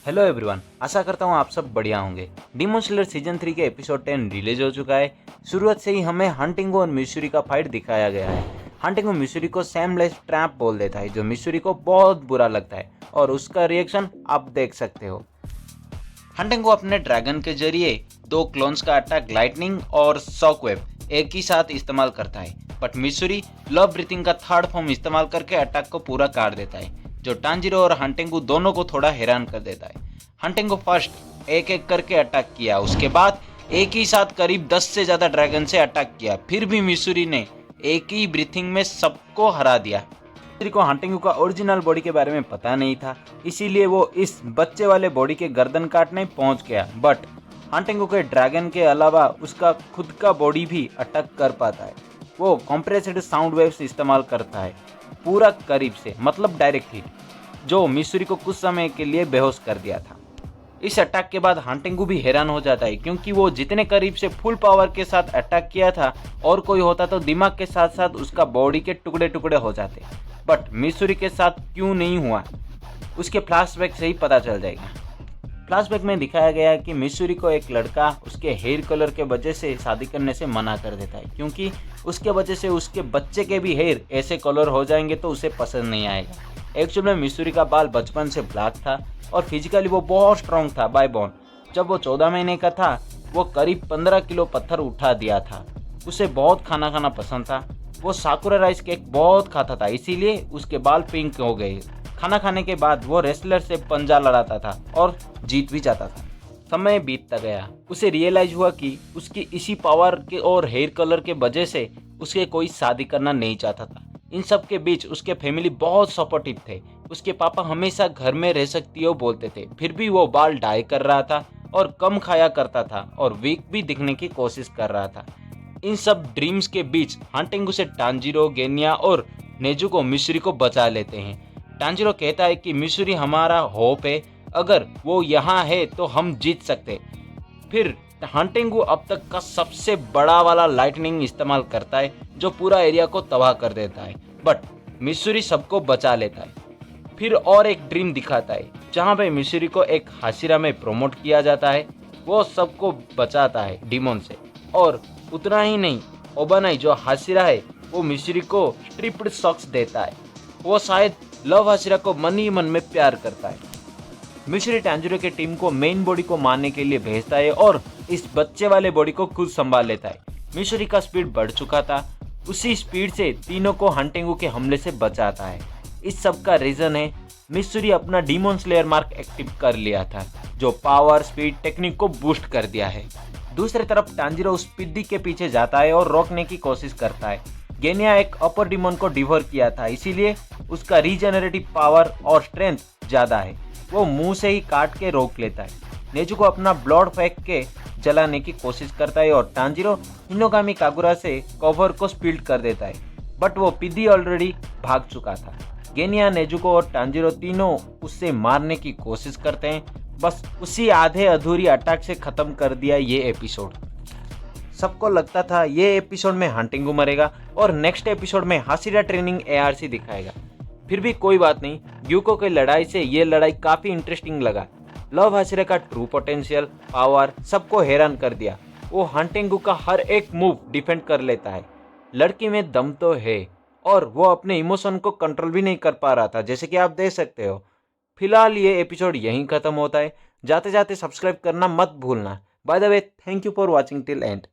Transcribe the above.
Hello everyone, आशा करता हूँ आप सब बढ़िया होंगे। डीमन स्लेयर सीजन 3 के एपिसोड 10 रिलीज हो चुका है। शुरुआत से ही हमें हंटिंगो और मिशूरी का फाइट दिखाया गया है। हंटिंगो मिशूरी को सैमलेस ट्रैप बोल देता है, जो मिशूरी को बहुत बुरा लगता है और उसका रिएक्शन आप देख सकते हो। हंटिंगो अपने ड्रैगन के जरिए दो क्लोन्स का अटैक लाइटनिंग और शॉकवेव एक ही साथ इस्तेमाल करता है, बट मिशूरी लव ब्रीथिंग का थर्ड फॉर्म इस्तेमाल करके अटैक को पूरा काट देता है, जो टांजिरो और हंटिंगो दोनों को थोड़ा हैरान कर देता है। हंटिंगो फर्स्ट एक एक करके अटैक किया, उसके बाद एक ही साथ करीब 10 से ज़्यादा ड्रैगन से अटैक किया, फिर भी मिशूरी ने एक ही ब्रीथिंग में सबको हरा दिया। मिशूरी को हंटिंगो का ओरिजिनल बॉडी के बारे में पता नहीं था, इसीलिए वो इस बच्चे वाले बॉडी के गर्दन काटने पहुंच गया। बट हंटिंगो के ड्रैगन के अलावा उसका खुद का बॉडी भी अटैक कर पाता है। वो कंप्रेस्ड साउंड वेव्स इस्तेमाल करता है, पूरा करीब से, मतलब डायरेक्ट हिट, जो मिशूरी को कुछ समय के लिए बेहोश कर दिया था। इस अटैक के बाद हंटिंगो भी हैरान हो जाता है, क्योंकि वो जितने करीब से फुल पावर के साथ अटैक किया था, और कोई होता तो दिमाग के साथ साथ उसका बॉडी के टुकड़े टुकड़े हो जाते। बट मिशूरी के साथ क्यों नहीं हुआ, उसके फ्लैशबैक से ही पता चल जाएगा। फ्लैशबैक में दिखाया गया है कि मिशूरी को एक लड़का उसके हेयर कलर के वजह से शादी करने से मना कर देता है, क्योंकि उसके वजह से उसके बच्चे के भी हेयर ऐसे कलर हो जाएंगे तो उसे पसंद नहीं आएगा। एक्चुअली में मिशूरी का बाल बचपन से ब्लैक था और फिजिकली वो बहुत स्ट्रॉन्ग था बाय बॉर्न। जब वो 14 महीने का था, वो करीब 15 किलो पत्थर उठा दिया था। उसे बहुत खाना खाना पसंद था, वो साकुरा राइस केक बहुत खाता था, इसीलिए उसके बाल पिंक हो गए। खाना खाने के बाद वो रेसलर से पंजा लड़ाता था और जीत भी जाता था। समय बीतता गया, उसे रियलाइज हुआ कि उसकी इसी पावर के और हेयर कलर के वजह से उसे कोई शादी करना नहीं चाहता था। इन सब के बीच उसके फैमिली बहुत सपोर्टिव थे। उसके पापा हमेशा घर में रह सकती हो बोलते थे, फिर भी वो बाल डाई कर रहा था और कम खाया करता था और वीक भी दिखने की कोशिश कर रहा था। इन सब ड्रीम्स के बीच हंटिंगो से टांजिरो, गेनिया और नेजुको मिशूरी को बचा लेते हैं। टांजिरो कहता है कि मिशूरी हमारा होप है, अगर वो यहाँ है तो हम जीत सकते। फिर हंटिंगो अब तक का सबसे बड़ा वाला लाइटनिंग इस्तेमाल करता है, जो पूरा एरिया को तबाह कर देता है, बट मिशूरी सबको बचा लेता है। फिर और एक ड्रीम दिखाता है, जहाँ पे मिशूरी को एक हाशिरा में प्रमोट किया जाता है। वो सबको बचाता है डीमन से, और उतना ही नहीं, ओबानाई जो हाशिरा है वो मिशूरी को स्ट्रिप्ड सॉक्स देता है। वो शायद लव हाशिरा को मन ही मन में प्यार करता है। मिशूरी टांजिरो के टीम को मेन बॉडी को मारने के लिए भेजता है और इस बच्चे वाले बॉडी को खुद संभाल लेता है। मिशूरी का स्पीड बढ़ चुका था, उसी स्पीड से तीनों को हंटिंगो के हमले से बचाता है। इस सब का रीजन है मिशूरी अपना डीमन स्लेयर मार्क एक्टिव कर लिया था, जो पावर, स्पीड, टेक्निक को बूस्ट कर दिया है। दूसरी तरफ टांजिरो उस पिद्दी के पीछे जाता है और रोकने की कोशिश करता है। गेनिया एक अपर डीमन को डिवोर किया था, इसीलिए उसका रीजेनरेटिव पावर और स्ट्रेंथ ज्यादा है। वो मुंह से ही काट के रोक लेता है। नेजुको अपना ब्लड फेंक के जलाने की कोशिश करता है और टांजिरो हिनोगामी कागुरा से कवर को स्पिल्ड कर देता है, बट वो पिद्दी ऑलरेडी भाग चुका था। गेनिया, नेजुको और टांजिरो तीनों उससे मारने की कोशिश करते हैं। बस उसी आधे अधूरी अटैक से खत्म कर दिया ये एपिसोड। सबको लगता था ये एपिसोड में हंटिंगो मरेगा और नेक्स्ट एपिसोड में हाशिरा ट्रेनिंग एआरसी दिखाएगा। फिर भी कोई बात नहीं, ग्यूको की लड़ाई से ये लड़ाई काफी इंटरेस्टिंग लगा। लव हाशिरा का ट्रू पोटेंशियल, पावर सबको हैरान कर दिया। वो हंटिंगो का हर एक मूव डिफेंड कर लेता है। लड़की में दम तो है, और वो अपने इमोशन को कंट्रोल भी नहीं कर पा रहा था, जैसे कि आप देख सकते हो। फिलहाल ये एपिसोड यहीं खत्म होता है। जाते जाते सब्सक्राइब करना मत भूलना। By the way, thank you for watching till and.